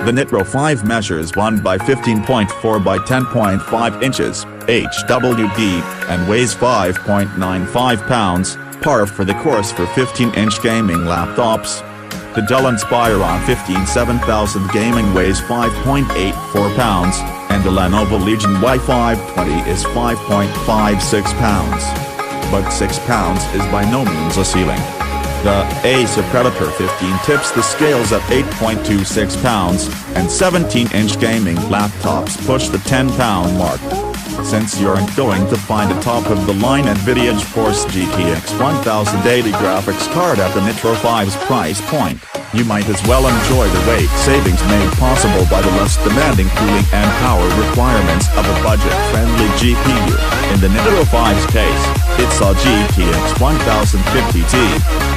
The Nitro 5 measures 1 by 15.4 by 10.5 inches, HWD, and weighs 5.95 pounds, par for the course for 15-inch gaming laptops. The Dell Inspiron 15-7000 gaming weighs 5.84 pounds, and the Lenovo Legion Y520 is 5.56 pounds. But 6 pounds is by no means a ceiling. The Acer Predator 15 tips the scales at 8.26 pounds, and 17-inch gaming laptops push the 10-pound mark. Since you aren't going to find a top-of-the-line NVIDIA GeForce GTX 1080 graphics card at the Nitro 5's price point, you might as well enjoy the weight savings made possible by the less demanding cooling and power requirements of a budget-friendly GPU. In the Nitro 5's case, it's a GTX 1050 Ti.